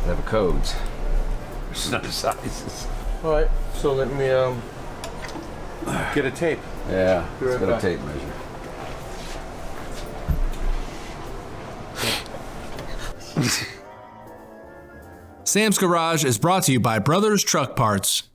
They have codes. There's no sizes. All right, so let me get a tape. Yeah, Be let's right get a back. tape measure. Sam's Garage is brought to you by Brothers Truck Parts.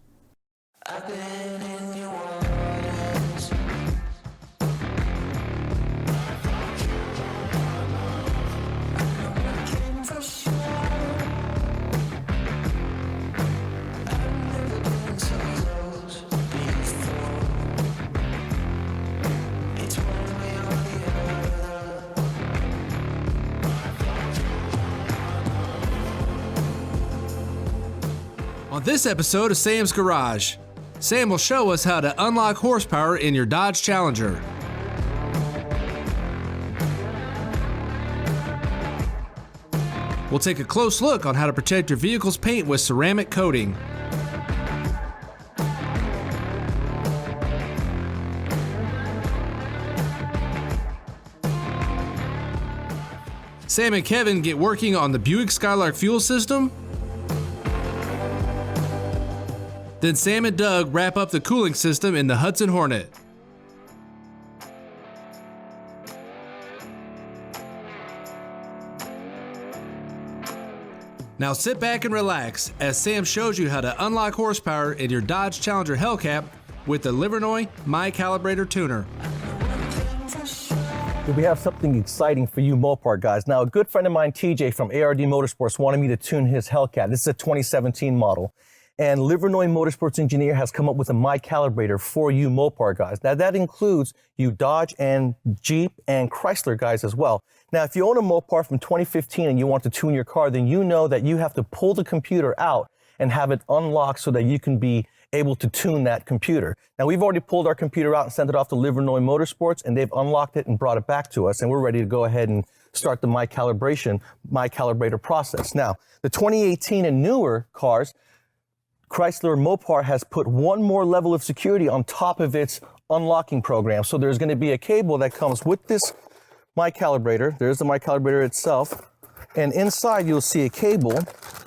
On this episode of Sam's Garage, Sam will show us how to unlock horsepower in your Dodge Challenger. We'll take a close look on how to protect your vehicle's paint with ceramic coating. Sam and Kevin get working on the Buick Skylark fuel system. Then Sam and Doug wrap up the cooling system in the Hudson Hornet. Now sit back and relax as Sam shows you how to unlock horsepower in your Dodge Challenger Hellcat with the Livernois My Calibrator tuner. We have something exciting for you Mopar guys. Now, a good friend of mine, TJ from ARD Motorsports, wanted me to tune his Hellcat. This is a 2017 model. And Livernois Motorsports engineer has come up with a My Calibrator for you Mopar guys. Now that includes you Dodge and Jeep and Chrysler guys as well. Now if you own a Mopar from 2015 and you want to tune your car, then you know that you have to pull the computer out and have it unlocked so that you can be able to tune that computer. Now we've already pulled our computer out and sent it off to Livernois Motorsports, and they've unlocked it and brought it back to us, and we're ready to go ahead and start the My Calibrator process. Now the 2018 and newer cars, Chrysler Mopar has put one more level of security on top of its unlocking program. So there's going to be a cable that comes with this My Calibrator. There's the My Calibrator itself. And inside you'll see a cable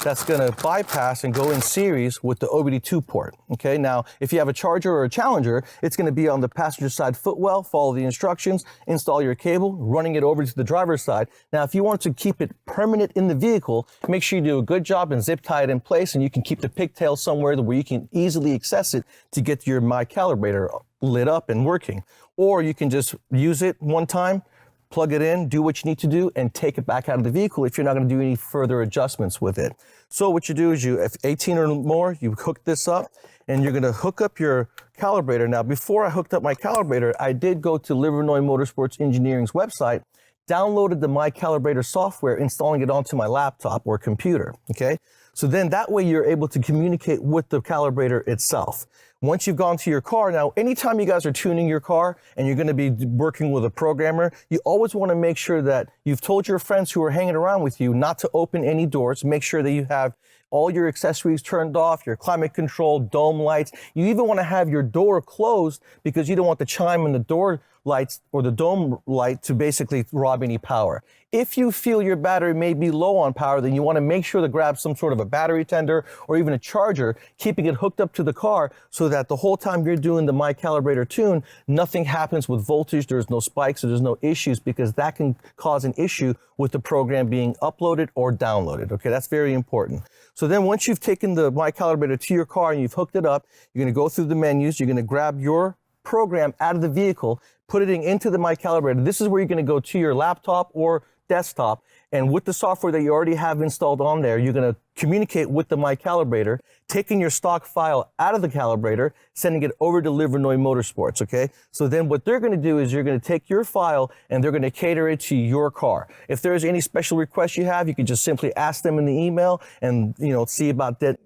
that's going to bypass and go in series with the OBD2 port. Okay, now if you have a Charger or a Challenger, it's going to be on the passenger side footwell. Follow the instructions, install your cable, running it over to the driver's side. Now if you want to keep it permanent in the vehicle, make sure you do a good job and zip tie it in place, and you can keep the pigtail somewhere where you can easily access it to get your My Calibrator lit up and working. Or you can just use it one time, plug it in, do what you need to do, and take it back out of the vehicle if you're not going to do any further adjustments with it. So what you do is if 18 or more, you hook this up, and you're going to hook up your calibrator. Now, before I hooked up my calibrator, I did go to Livernois Motorsports Engineering's website, downloaded the My Calibrator software, installing it onto my laptop or computer, okay? So then that way you're able to communicate with the calibrator itself. Once you've gone to your car, now anytime you guys are tuning your car and you're going to be working with a programmer, you always want to make sure that you've told your friends who are hanging around with you not to open any doors. Make sure that you have all your accessories turned off, your climate control, dome lights. You even want to have your door closed because you don't want the chime in the door lights or the dome light to basically rob any power. If you feel your battery may be low on power, then you want to make sure to grab some sort of a battery tender or even a charger, keeping it hooked up to the car so that the whole time you're doing the My Calibrator tune, nothing happens with voltage, there's no spikes, so there's no issues, because that can cause an issue with the program being uploaded or downloaded. Okay, that's very important. So then once you've taken the My Calibrator to your car and you've hooked it up, you're going to go through the menus, you're going to grab your program out of the vehicle, put it into the My Calibrator. This is where you're going to go to your laptop or desktop, and with the software that you already have installed on there, you're going to communicate with the My Calibrator, taking your stock file out of the calibrator, sending it over to Livernois Motorsports, okay? So then what they're going to do is you're going to take your file and they're going to cater it to your car. If there's any special requests you have, you can just simply ask them in the email and, see about that,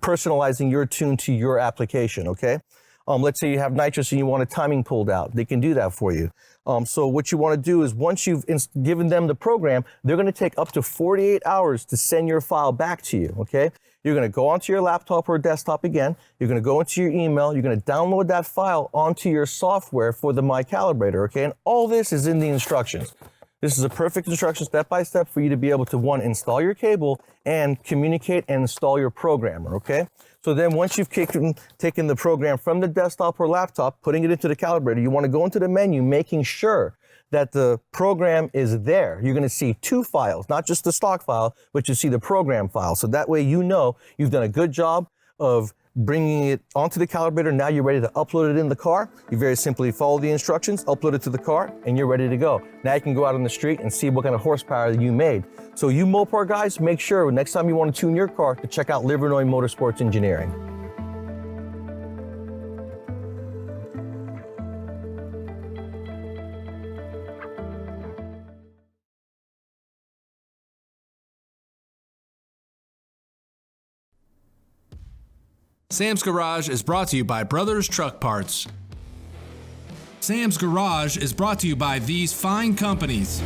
personalizing your tune to your application, okay? Let's say you have nitrous and you want a timing pulled out. They can do that for you. So what you want to do is once you've given them the program, they're going to take up to 48 hours to send your file back to you, okay? You're going to go onto your laptop or desktop again. You're going to go into your email. You're going to download that file onto your software for the My Calibrator, okay? And all this is in the instructions. This is a perfect instruction step-by-step for you to be able to, one, install your cable and communicate and install your programmer, okay? So then once you've taken the program from the desktop or laptop, putting it into the calibrator, you want to go into the menu, making sure that the program is there. You're going to see two files, not just the stock file, but you see the program file. So that way you know you've done a good job of bringing it onto the calibrator. Now you're ready to upload it in the car. You very simply follow the instructions, upload it to the car, and you're ready to go. Now you can go out on the street and see what kind of horsepower you made. So you Mopar guys, make sure next time you want to tune your car to check out Livernois Motorsports Engineering. Sam's Garage is brought to you by Brothers Truck Parts. Sam's Garage is brought to you by these fine companies.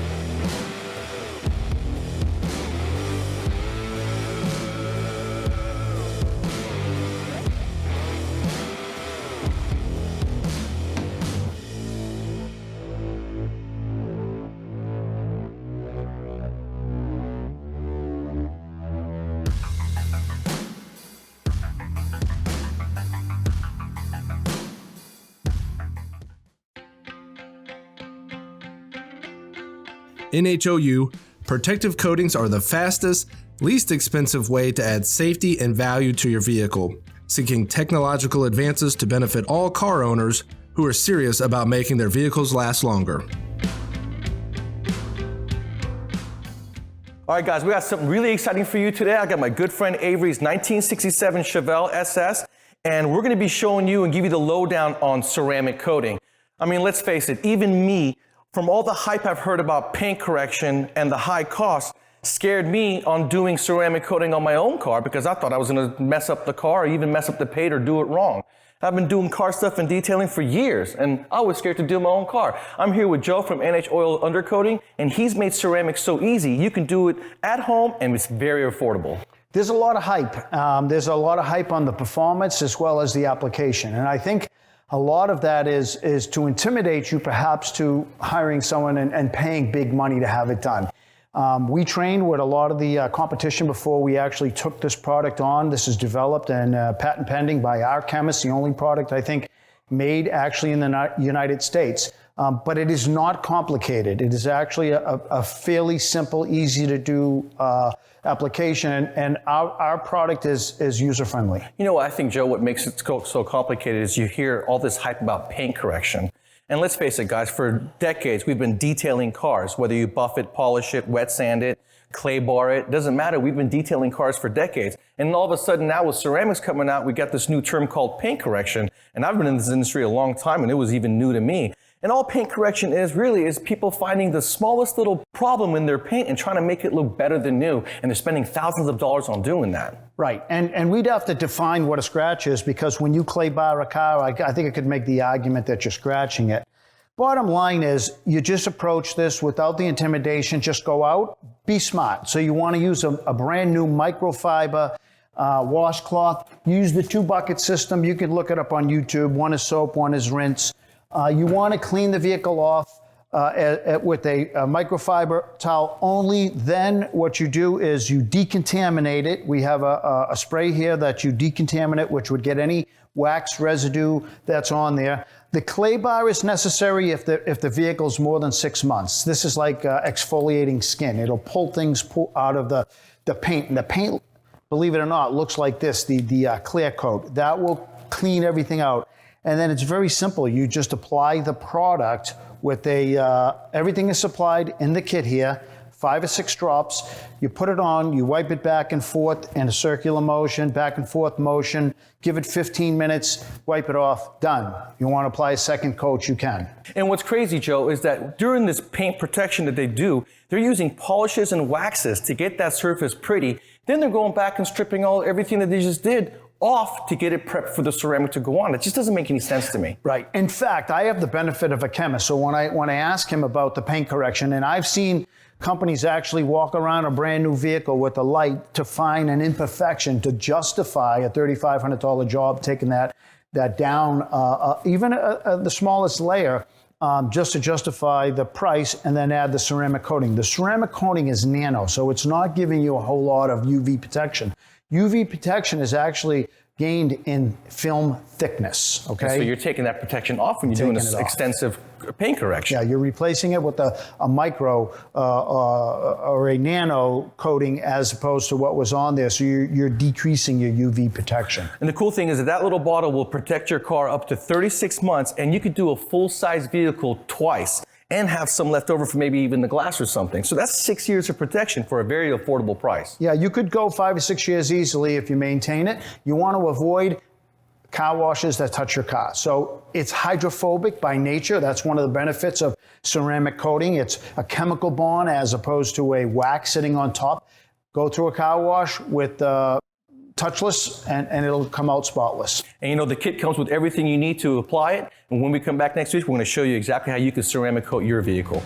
NHOU, protective coatings are the fastest, least expensive way to add safety and value to your vehicle, seeking technological advances to benefit all car owners who are serious about making their vehicles last longer. All right, guys, we got something really exciting for you today. I got my good friend Avery's 1967 Chevelle SS, and we're going to be showing you and give you the lowdown on ceramic coating. I mean, let's face it, even me, from all the hype I've heard about paint correction and the high cost, scared me on doing ceramic coating on my own car because I thought I was going to mess up the car or even mess up the paint or do it wrong. I've been doing car stuff and detailing for years, and I was scared to do my own car. I'm here with Joe from NH Oil Undercoating, and he's made ceramics so easy. You can do it at home, and it's very affordable. There's a lot of hype. There's a lot of hype on the performance as well as the application, and I think a lot of that is to intimidate you perhaps to hiring someone and paying big money to have it done. We trained with a lot of the competition before we actually took this product on. This is developed and patent pending by our chemists, the only product I think made actually in the United States. But it is not complicated. It is actually a fairly simple, easy to do application, and our product is user-friendly. You know what I think, Joe, what makes it so complicated is you hear all this hype about paint correction. And let's face it, guys, for decades, we've been detailing cars, whether you buff it, polish it, wet sand it, clay bar it, doesn't matter. We've been detailing cars for decades. And all of a sudden now with ceramics coming out, we got this new term called paint correction. And I've been in this industry a long time, and it was even new to me. And all paint correction is really is people finding the smallest little problem in their paint and trying to make it look better than new. And they're spending thousands of dollars on doing that. Right, and we'd have to define what a scratch is, because when you clay bar a car, I think I could make the argument that you're scratching it. Bottom line is, you just approach this without the intimidation, just go out, be smart. So you want to use a brand new microfiber washcloth. Use the 2-bucket system. You can look it up on YouTube. One is soap, one is rinse. You want to clean the vehicle off with a microfiber towel only. Then what you do is you decontaminate it. We have a spray here that you decontaminate, which would get any wax residue that's on there. The clay bar is necessary if the vehicle's more than 6 months. This is like exfoliating skin. It'll pull things out of the paint. And the paint, believe it or not, looks like this, the clear coat. That will clean everything out. And then it's very simple. You just apply the product with everything is supplied in the kit here, 5 or 6 drops. You put it on, you wipe it back and forth in a circular motion, back and forth motion, give it 15 minutes, wipe it off, done. You want to apply a second coat, you can. And what's crazy, Joe, is that during this paint protection that they do, they're using polishes and waxes to get that surface pretty. Then they're going back and stripping everything that they just did off to get it prepped for the ceramic to go on. It just doesn't make any sense to me. Right. In fact, I have the benefit of a chemist. So when I ask him about the paint correction, and I've seen companies actually walk around a brand new vehicle with a light to find an imperfection to justify a $3,500 job, taking that down, even the smallest layer. just to justify the price, and then add the ceramic coating. The ceramic coating is nano, so it's not giving you a whole lot of UV protection. UV protection is actually gained in film thickness, okay? So you're taking that protection off when you're doing this extensive paint correction. Yeah, you're replacing it with a micro or a nano coating as opposed to what was on there. So you're decreasing your UV protection. And the cool thing is that little bottle will protect your car up to 36 months, and you could do a full-size vehicle twice and have some left over for maybe even the glass or something. So that's 6 years of protection for a very affordable price. Yeah, you could go 5 or 6 years easily if you maintain it. You want to avoid car washes that touch your car. So it's hydrophobic by nature. That's one of the benefits of ceramic coating. It's a chemical bond as opposed to a wax sitting on top. Go through a car wash with touchless and it'll come out spotless. And you know, the kit comes with everything you need to apply it. And when we come back next week, we're going to show you exactly how you can ceramic coat your vehicle.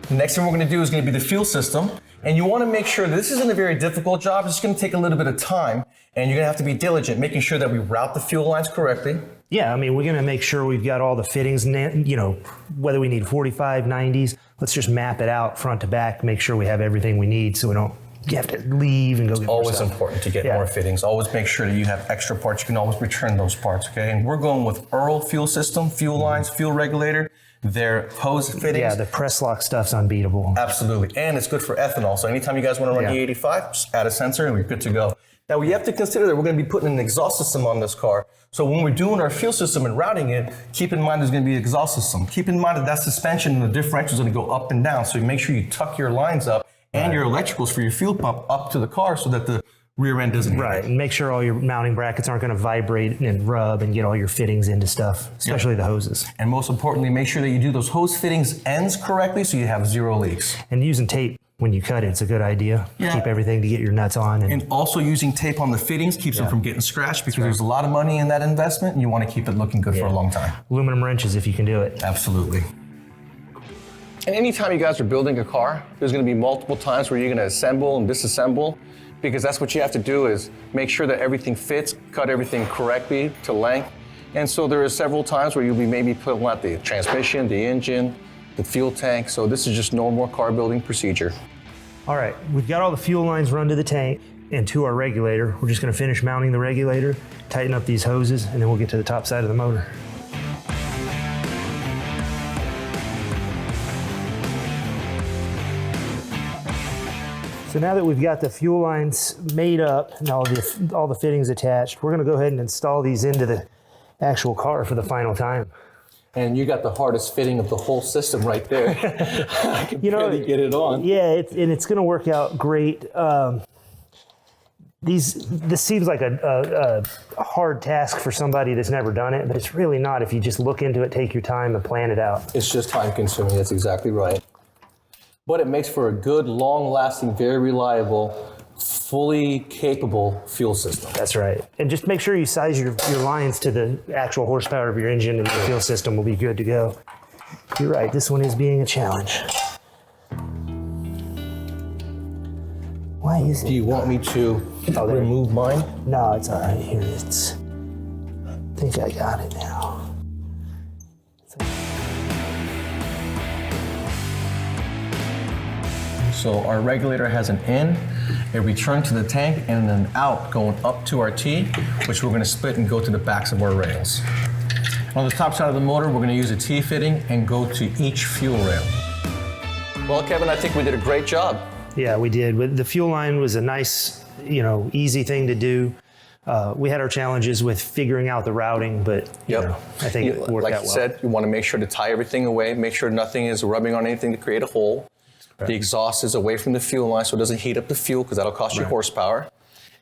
The next thing we're going to do is going to be the fuel system. And you want to make sure this isn't a very difficult job. It's going to take a little bit of time, and you're going to have to be diligent, making sure that we route the fuel lines correctly. Yeah, I mean, we're going to make sure we've got all the fittings, you know, whether we need 45, 90s, let's just map it out front to back, make sure we have everything we need so we don't have to leave and go get more Always stuff. important to get more fittings. Always make sure that you have extra parts. You can always return those parts, okay? And we're going with Earl fuel system, fuel lines, fuel regulator. Their hose fittings. Yeah, the press lock stuff's unbeatable. Absolutely. And it's good for ethanol. So anytime you guys want to run E85, just add a sensor and we're good to go. Now we have to consider that we're going to be putting an exhaust system on this car. So when we're doing our fuel system and routing it, keep in mind there's going to be an exhaust system. Keep in mind that suspension and the differential is going to go up and down. So you make sure you tuck your lines up and your electricals for your fuel pump up to the car so that the rear end doesn't hit. Right, and make sure all your mounting brackets aren't going to vibrate and rub and get all your fittings into stuff, especially the hoses. And most importantly, make sure that you do those hose fittings ends correctly so you have zero leaks. And using tape when you cut it, it's a good idea. Yeah. Keep everything to get your nuts on. And also using tape on the fittings keeps them from getting scratched because there's a lot of money in that investment and you want to keep it looking good for a long time. Aluminum wrenches if you can do it. Absolutely. And anytime you guys are building a car, there's going to be multiple times where you're going to assemble and disassemble, because that's what you have to do is make sure that everything fits, cut everything correctly to length. And so there are several times where you'll be maybe pulling out the transmission, the engine, the fuel tank. So this is just normal car building procedure. All right, we've got all the fuel lines run to the tank and to our regulator. We're just going to finish mounting the regulator, tighten up these hoses, and then we'll get to the top side of the motor. So now that we've got the fuel lines made up and all the fittings attached, we're going to go ahead and install these into the actual car for the final time. And you got the hardest fitting of the whole system right there. I can barely get it on. Yeah, it's going to work out great. This seems like a hard task for somebody that's never done it, but it's really not if you just look into it, take your time, and plan it out. It's just time consuming. That's exactly right. But it makes for a good, long-lasting, very reliable, fully capable fuel system. That's right. And just make sure you size your lines to the actual horsepower of your engine, and your fuel system will be good to go. You're right, this one is being a challenge. Why is it? Do you want me to remove mine? No, it's all right. Here it is. I think I got it now. So our regulator has an in, a return to the tank, and an out going up to our T, which we're going to split and go to the backs of our rails. On the top side of the motor, we're going to use a T fitting and go to each fuel rail. Well, Kevin, I think we did a great job. Yeah, we did. The fuel line was a nice, easy thing to do. We had our challenges with figuring out the routing, but I think it worked out well. Like you said, you want to make sure to tie everything away, make sure nothing is rubbing on anything to create a hole. The exhaust is away from the fuel line so it doesn't heat up the fuel because that'll cost you horsepower.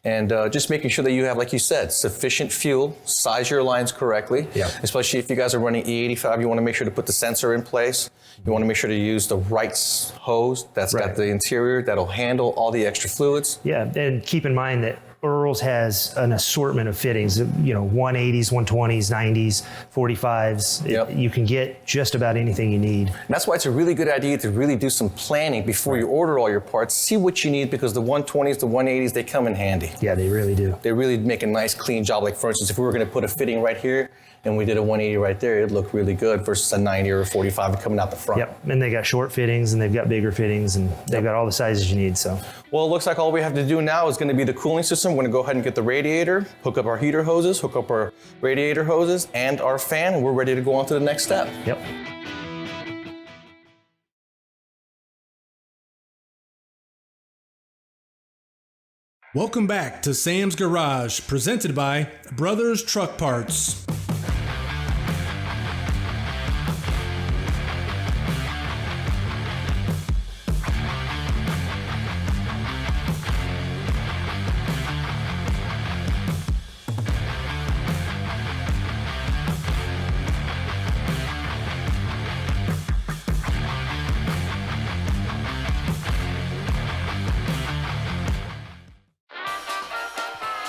And just making sure that you have, like you said, sufficient fuel, size your lines correctly. Yeah. Especially if you guys are running E85, you want to make sure to put the sensor in place. You want to make sure to use the right hose that's got the interior that'll handle all the extra fluids. Yeah, and keep in mind that Earl's has an assortment of fittings, 180s, 120s, 90s, 45s. Yep. You can get just about anything you need. And that's why it's a really good idea to really do some planning before you order all your parts. See what you need, because the 120s, the 180s, they come in handy. Yeah, they really do. They really make a nice clean job. Like for instance, if we were going to put a fitting right here and we did a 180 right there, it'd look really good versus a 90 or a 45 coming out the front. Yep, and they got short fittings and they've got bigger fittings and they've got all the sizes you need. So, well, it looks like all we have to do now is going to be the cooling system. We're going to go ahead and get the radiator, hook up our heater hoses, hook up our radiator hoses and our fan, and we're ready to go on to the next step. Yep. Welcome back to Sam's Garage, presented by Brothers Truck Parts.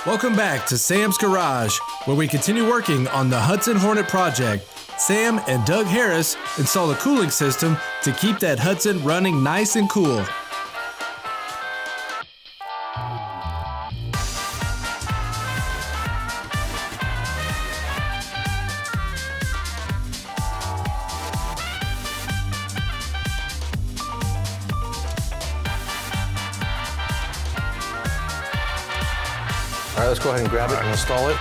Welcome back to Sam's Garage, where we continue working on the Hudson Hornet project. Sam and Doug Harris install a cooling system to keep that Hudson running nice and cool. All right, let's go ahead and grab it and install it.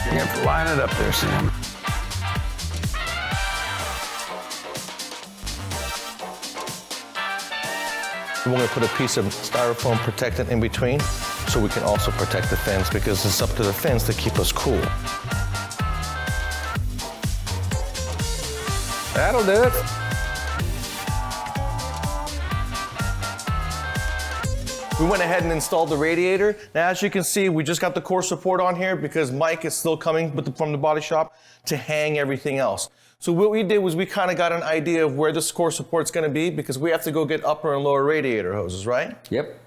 You have to line it up there, Sam. We're going to put a piece of styrofoam protectant in between so we can also protect the fins, because it's up to the fins to keep us cool. That'll do it. We went ahead and installed the radiator. Now, as you can see, we just got the core support on here because Mike is still coming from the body shop to hang everything else. So what we did was we kind of got an idea of where this core support's going to be, because we have to go get upper and lower radiator hoses, right? Yep.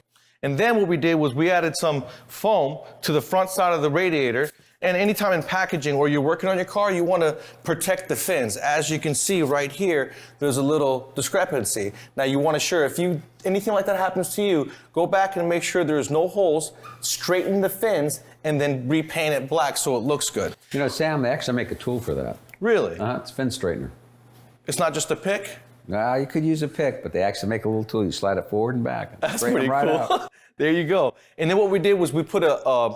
And then what we did was we added some foam to the front side of the radiator. And anytime in packaging or you're working on your car, you want to protect the fins. As you can see right here, there's a little discrepancy. Now you want to sure if anything like that happens to you, go back and make sure there's no holes, straighten the fins, and then repaint it black so it looks good. You know, Sam, they actually make a tool for that. Really? It's a fin straightener. It's not just a pick? You could use a pick, but they actually make a little tool. You slide it forward and back. And That's straighten pretty them right cool. out. There you go. And then what we did was we put a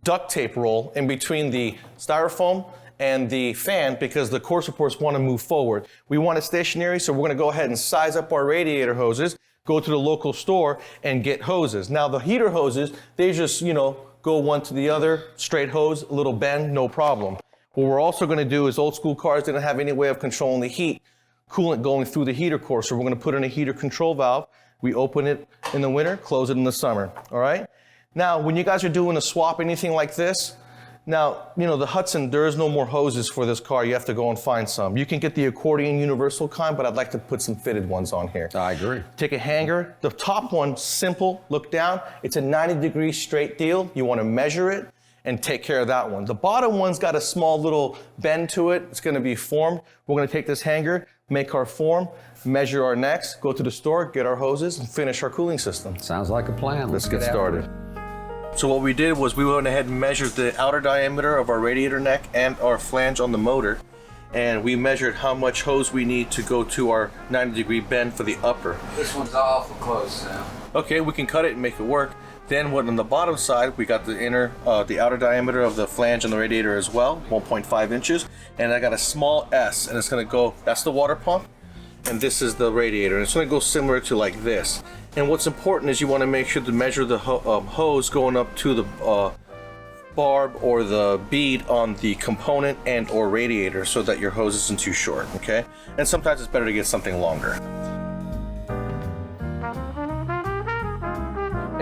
duct tape roll in between the styrofoam and the fan, because the core supports want to move forward. We want it stationary, so we're going to go ahead and size up our radiator hoses, go to the local store and get hoses. Now the heater hoses, they just, go one to the other, straight hose, a little bend, no problem. What we're also going to do is old school cars didn't have any way of controlling the heat, coolant going through the heater core, so we're going to put in a heater control valve. We open it in the winter, close it in the summer, all right? Now, when you guys are doing a swap, anything like this, now, the Hudson, there is no more hoses for this car. You have to go and find some. You can get the accordion universal kind, but I'd like to put some fitted ones on here. I agree. Take a hanger. The top one, simple, look down. It's a 90-degree straight deal. You want to measure it and take care of that one. The bottom one's got a small little bend to it. It's going to be formed. We're going to take this hanger, make our form, measure our necks, go to the store, get our hoses, and finish our cooling system. Sounds like a plan. Let's get after started. it. So what we did was we went ahead and measured the outer diameter of our radiator neck and our flange on the motor, and we measured how much hose we need to go to our 90-degree bend for the upper. This one's awful close, Sam. Okay, we can cut it and make it work. Then what on the bottom side, we got the outer diameter of the flange and the radiator as well, 1.5 inches, and I got a small S, and it's gonna go, that's the water pump, and this is the radiator, and it's gonna go similar to like this. And what's important is you want to make sure to measure the hose going up to the barb or the bead on the component and or radiator, so that your hose isn't too short, okay? And sometimes it's better to get something longer.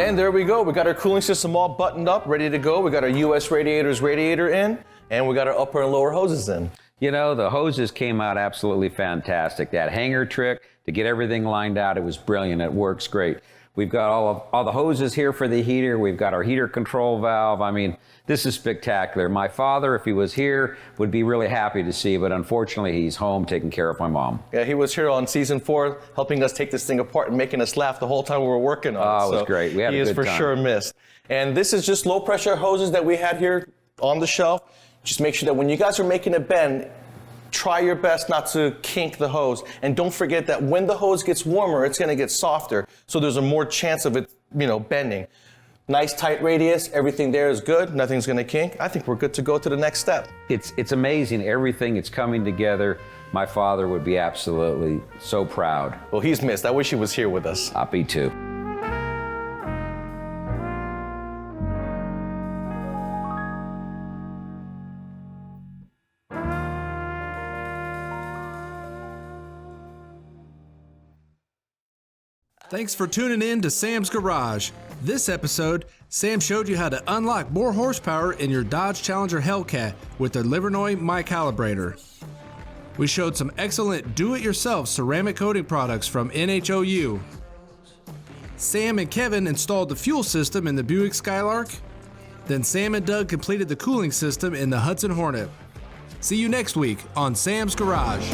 And there we go. We got our cooling system all buttoned up, ready to go. We got our US radiator in, and we got our upper and lower hoses in. You know, the hoses came out absolutely fantastic. That hanger trick to get everything lined out, it was brilliant. It works great. We've got all the hoses here for the heater. We've got our heater control valve. I mean, this is spectacular. My father, if he was here, would be really happy to see, but unfortunately he's home taking care of my mom. Yeah, he was here on season 4, helping us take this thing apart and making us laugh the whole time we were working on it. Oh, it was great. We had a good time. He is for sure missed. And this is just low pressure hoses that we had here on the shelf. Just make sure that when you guys are making a bend, try your best not to kink the hose. And don't forget that when the hose gets warmer, it's going to get softer. So there's a more chance of it, bending. Nice tight radius, everything there is good, nothing's going to kink. I think we're good to go to the next step. It's amazing, everything is coming together. My father would be absolutely so proud. Well, he's missed. I wish he was here with us. I'll be too. Thanks for tuning in to Sam's Garage. This episode, Sam showed you how to unlock more horsepower in your Dodge Challenger Hellcat with the Livernois My Calibrator. We showed some excellent do-it-yourself ceramic coating products from NHOU. Sam and Kevin installed the fuel system in the Buick Skylark. Then Sam and Doug completed the cooling system in the Hudson Hornet. See you next week on Sam's Garage.